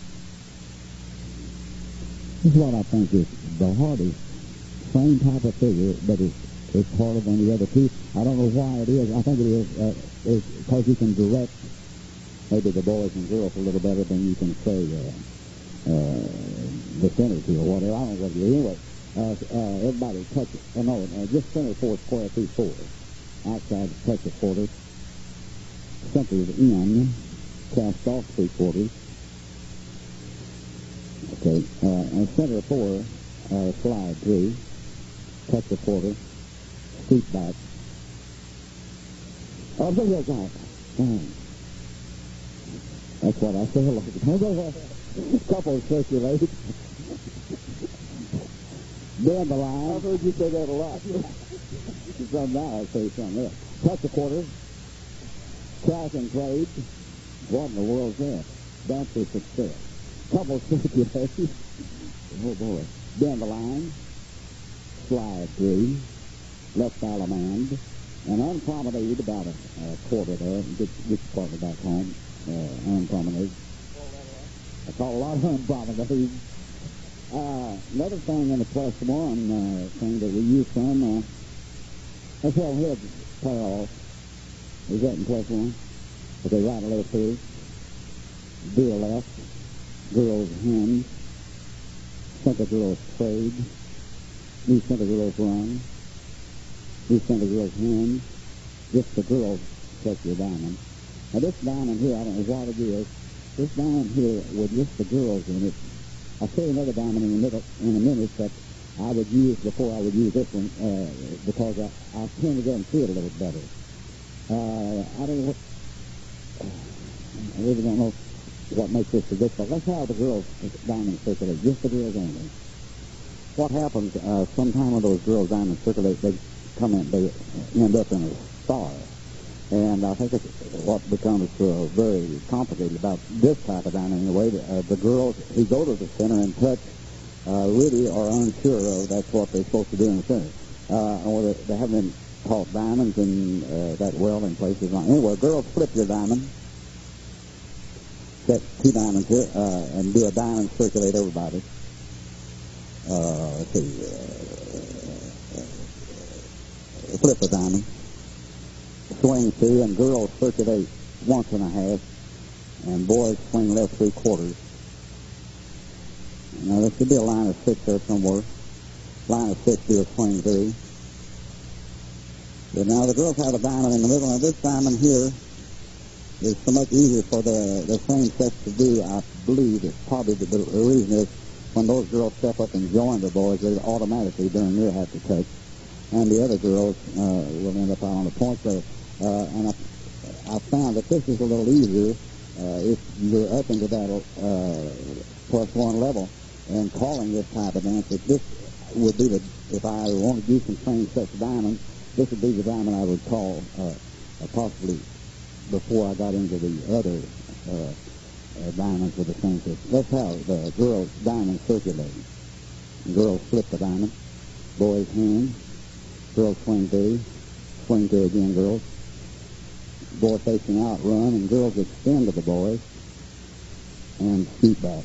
This is what I think is the hardest, same type of figure, but it's is harder than the other two. I don't know why it is. I think it is because you can direct maybe the boys and girls a little better than you can say the center two or whatever. I don't know what it is. Anyway, everybody touch it. Oh, no, just center 4, square through 4. Outside touch a quarter. Centered in, cast off 3/4. Okay, and center 4, slide 3, touch a quarter, sweep back. Oh, there you go. That's what I say a lot of times. Couple circulate. Bend the line. I've heard you say that a lot. Some now I say something else. Touch a quarter. Crack and trade. What in the world's that? That's a success. Couple circulate. Oh boy. Bend the line. Slide 3. Left allemande. And unpromenade about a quarter there. Get your partner back home. Unpromenade. I call a lot of unpromenade. Another thing in the +1 thing that we use some, let's have heads pair off. Is that in +1? Okay, right and left here. Do a left. Girls hymns. Center girls trade. New center girls run. New center girls hymns. Just the girls set your diamond. Now this diamond here, I don't know what it is. This diamond here with just the girls in it. I'll show you another diamond in a minute that I would use before I would use this one because I tend to get them see it a little better. I don't know what, I really don't know what makes this so difficult. Let's have the girls diamonds circulate, just the girls only. What happens sometime when those girls diamonds circulate, they come in, they end up in a star. And I think it's what becomes very complicated about this type of diamond in the way the girls who go to the center and touch really are unsure of that's what they're supposed to do in the center. Or they haven't been taught diamonds and that well in places. Anyway, girls flip your diamond. Set 2 diamonds here and do a diamond circulate everybody. Let's see. Flip a diamond. Swing 2, and girls circulate 1 1/2, and boys swing left 3/4. Now there should be a line of 6 there somewhere. Line of 6 do a swing 3. But now the girls have a diamond in the middle, and this diamond here is so much easier for the same sex to do. I believe it's probably the reason is when those girls step up and join the boys, they automatically during there have to touch, and the other girls will end up out on the point there. And I found that this is a little easier if you're up into that +1 level and calling this type of dance. This would be if I wanted to do some same sex diamonds, this would be the diamond I would call possibly before I got into the other diamonds with the same sex. Let's have the girls' diamond circulating. Girls flip the diamond. Boys hand. Girls swing 2. Swing 2 again, girls. Boys facing out, run, and girls extend to the boys and scoot back.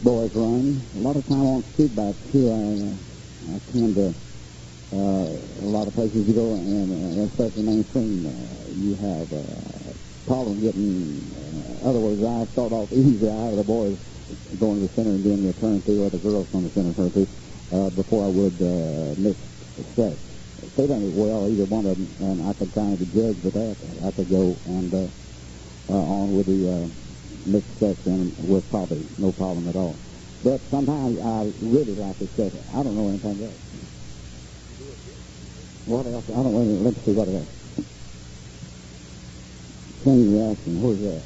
Boys run. A lot of time on scoot back too. I tend to a lot of places you go, and especially mainstream, you have problem getting. Other words, I start off easy. I have the boys going to the center and doing the turn 2, or the girls from the center turn 2 before I would mix the sex. They done it well, either one of them, and I could kind of judge with that. I could go and on with the mixed sex and with probably no problem at all. But sometimes I really like to set it. I don't know anything else. What else? I don't know. Let's see what else. Chain reaction. Where's that?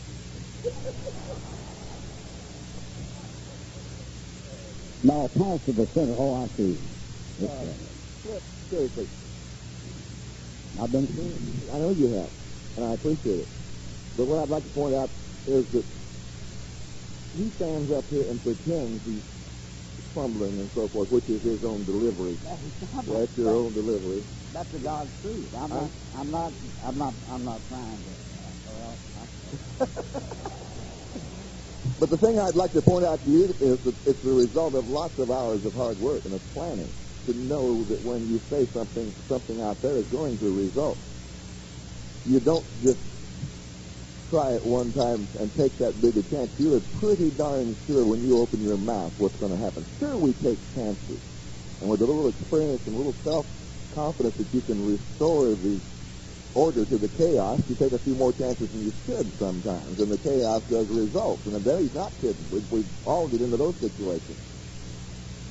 Now, pass to the center. Oh, I see. Seriously. I've been seeing, I know you have, and I appreciate it. But what I'd like to point out is that he stands up here and pretends he's fumbling and so forth, which is his own delivery. That's your own delivery. That's the God's truth. I'm not trying to. But the thing I'd like to point out to you is that it's the result of lots of hours of hard work and of planning. to know that when you say something out there is going to result. You don't just try it one time and take that big a chance. You're pretty darn sure when you open your mouth what's going to happen. Sure, we take chances. And with a little experience and a little self-confidence that you can restore the order to the chaos, you take a few more chances than you should sometimes, and the chaos does result. And there he's not kidding. We all get into those situations.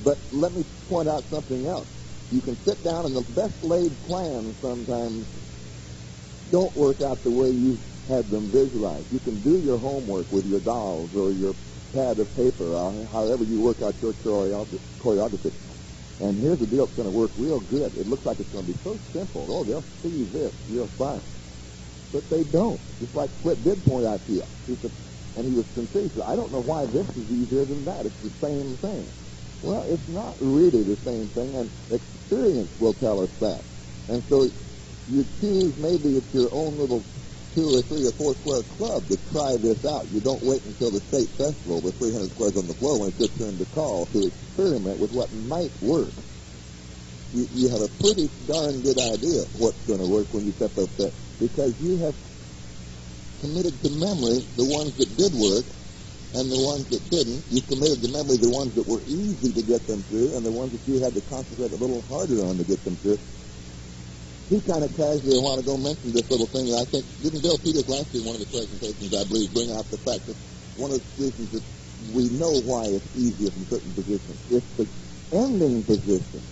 But let me point out something else. You can sit down, and the best laid plans sometimes don't work out the way you had them visualized. You can do your homework with your dolls or your pad of paper, or however you work out your choreography. And here's the deal, it's going to work real good. It looks like it's going to be so simple. Oh, they'll see this real fine. But they don't. Just like Flip did point out to you. He said, and he was sincere. He said, I don't know why this is easier than that. It's the same thing. Well, it's not really the same thing, and experience will tell us that. And so you choose, maybe it's your own little 2 or 3 or 4 square club to try this out. You don't wait until the state festival with 300 squares on the floor when it's your turn to call to experiment with what might work. You have a pretty darn good idea of what's going to work when you step up there, because you have committed to memory the ones that did work and the ones that didn't. You've committed to memory the ones that were easy to get them through and the ones that you had to concentrate a little harder on to get them through. He kind of casually a while ago mentioned this little thing that I think, didn't Bill Peters last year in one of the presentations, I believe, bring out the fact that one of the reasons that we know why it's easier in certain positions. If the ending position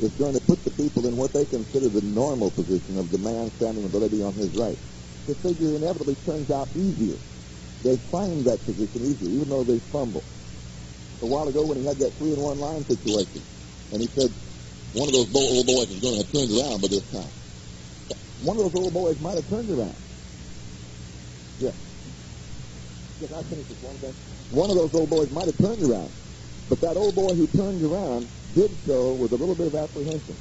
is going to put the people in what they consider the normal position of the man standing with the lady on his right, the figure inevitably turns out easier. They find that position easier, even though they fumble. A while ago when he had that 3-in-1 line situation, and he said, one of those old boys is going to have turned around by this time. One of those old boys might have turned around. Yeah. Can I finish this one thing? One of those old boys might have turned around. But that old boy who turned around did so with a little bit of apprehension.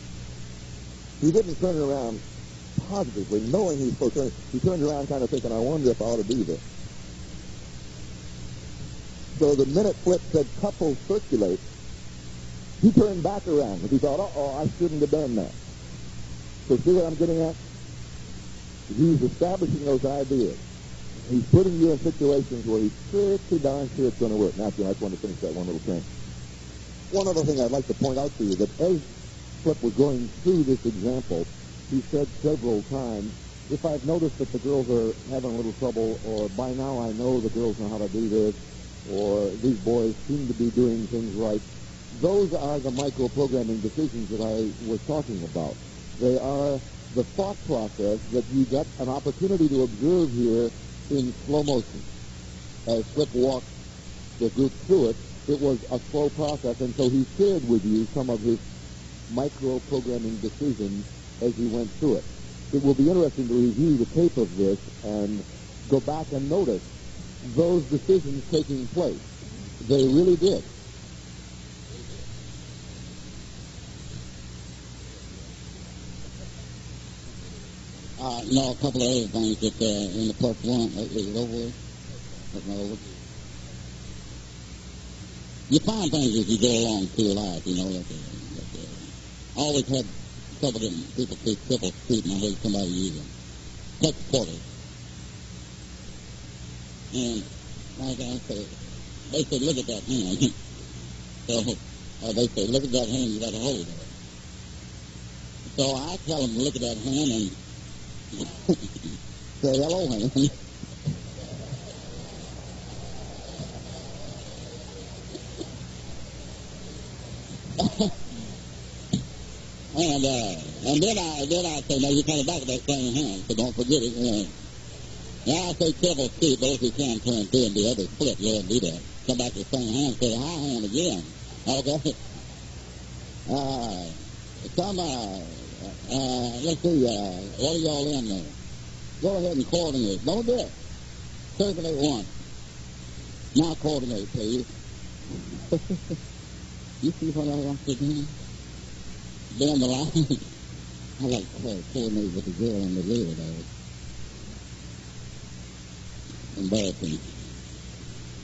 He didn't turn around positively, knowing he was supposed to turn. He turned around kind of thinking, I wonder if I ought to do this. So the minute Flip said, couple circulate, he turned back around because he thought, uh-oh, I shouldn't have done that. So see what I'm getting at? He's establishing those ideas. He's putting you in situations where he's pretty darn sure it's going to work. Now, I just want to finish that one little thing. One other thing I'd like to point out to you, that as Flip was going through this example, he said several times, if I've noticed that the girls are having a little trouble, or by now I know the girls know how to do this, or these boys seem to be doing things right, those are the micro-programming decisions that I was talking about. They are the thought process that you get an opportunity to observe here in slow motion. As Flip walked the group through it, it was a slow process, and so he shared with you some of his micro-programming decisions as he went through it. It will be interesting to review the tape of this and go back and notice those decisions taking place. They really did. No, a couple of other things that in the plus one, is it over with? That's not over. You find things as you go along through life, you know, that always had trouble getting people through triple street, and I heard somebody use them. Touch porters. And like I said, they said, look at that hand. So they say, look at that hand, you got a hold of it. So I tell them to look at that hand and say, hello, hand. And then I say, no, you kind of back at that same hand, so don't forget it. Now I say triple street, those who can turn through and do other split, go ahead and do that. Come back to the same hand, say the high hand again. Okay? Let's see, what are y'all in there? Go ahead and coordinate. Don't do it. Circulate once. Now coordinate, please. You see what I want to do? Down the line. I like to coordinate with the girl in the rear there. Embarrassing.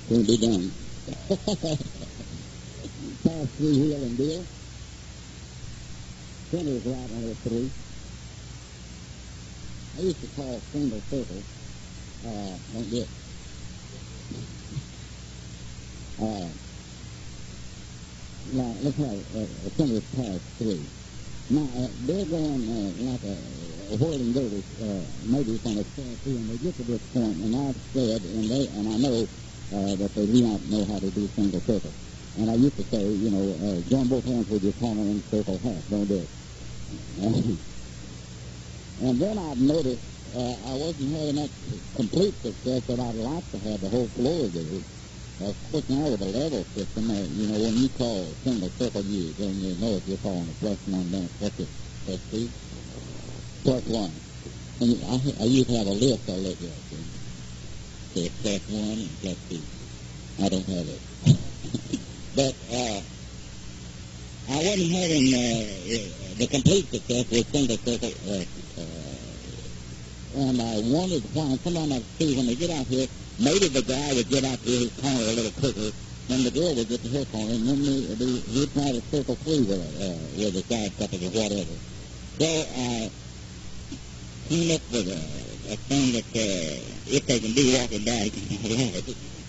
Couldn't be done. pass through wheel and deal. Center is right under 3. I used to call single circle. Don't do it. Now, let's have a center is pass 3. Now, they're going like a whirling dervish, maybe from a statue, and they get to this point, and I've said, and I know that they do not know how to do single circle. And I used to say, join both hands with your corner and circle half. Don't do it. And then I've noticed I wasn't having that complete success that I'd like to have the whole floor do. Of course, now with a level system, when you call single circle, then you know if you're calling a plus 1, then what's it? Plus 2? Plus 1. And I used to have a list I let you see. So it's plus 1 and plus 2. I don't have it. But I wasn't having the complete success with single circle. And I wanted to find someone I'd see when they get out here. Maybe the guy would get out to his corner a little quicker, then the girl would get to her corner, and then he'd try to circle through with a side couple or whatever. So I came up with a thing that, if they can do walking back,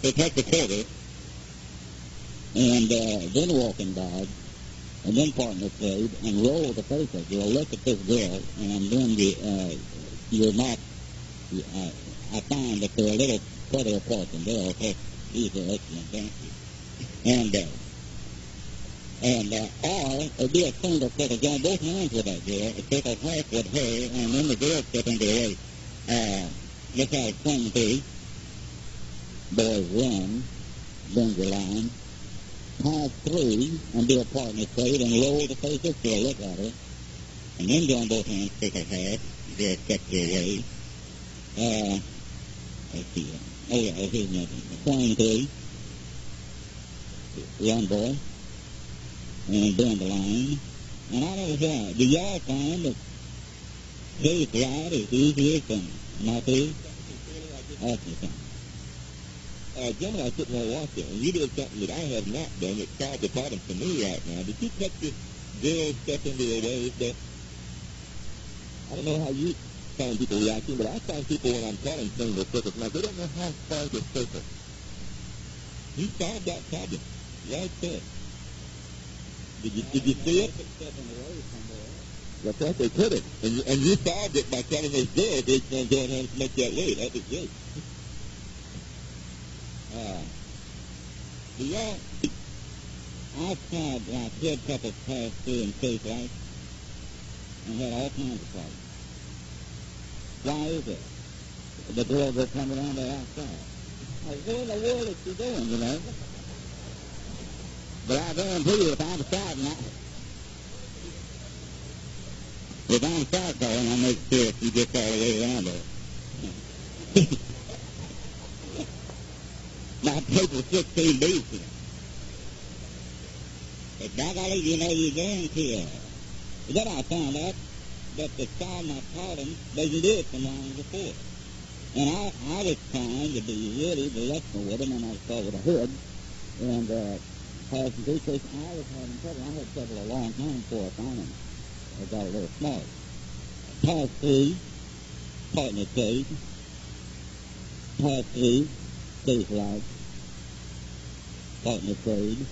they take the quarter, and then walking dodge, and then partner trade, and roll the face of the girl, look at this girl, and then you're not, I find that they're a little further apart than they are. Of course, these are excellent dancers. Or do a single circle, join both hands with that girl, a circle half with her, and then the girl step into the race. Let's have a swing 3. Boys run, bend your line. Pass 3, and do a partner trade, and roll the face of the girl, look at her. And then join both hands, circle half, girl step your way. Let's see. Oh, yeah, here's nothing. Swing 3. Run, boy. And bend the line. And I don't know why. Do y'all find that this ride is easier than not to? Ask me something. Jim and I sitting there watching, and you did something that I have not done that solved the problem for me right now. Did you catch this girl step into a wave that, I don't know how you find people reacting, but I find people when I'm calling single circles, now they don't know how far to circle. You solved that problem right there. Did you see it? That's right, they could have. And you solved it by telling those girls they're going to join hands to make that way. That was great. I've tried like head couples pass through and chase right, and had all kinds of problems. Why is it? The girls are coming around the outside. Like, what in the world is she doing, But I guarantee you, if I'm side calling, I'll make sure if you get all the way around her. My paper 16 beats. But by golly, you guarantee it. Then I found out that the style my calling doesn't do it from long before. And I was trying to be really directional with them, and I started with a hood, and passing through, because I was having trouble. I had trouble a long time before I found them. I got a little smart. Pass 3, partner trade, pass 3, face light, partner trade,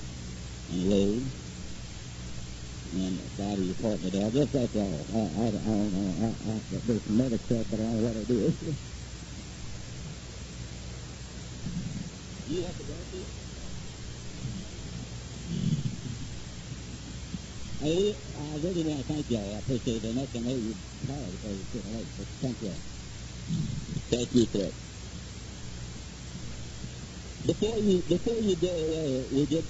and load, and body your partner down. I guess that's all. I don't know. There's some other stuff, but I don't know what I do. You have to go to? Hey, I really want to thank y'all. I appreciate it very much. I know you're tired because it's getting late, but thank y'all. Thank you, sir. Before you go away, we did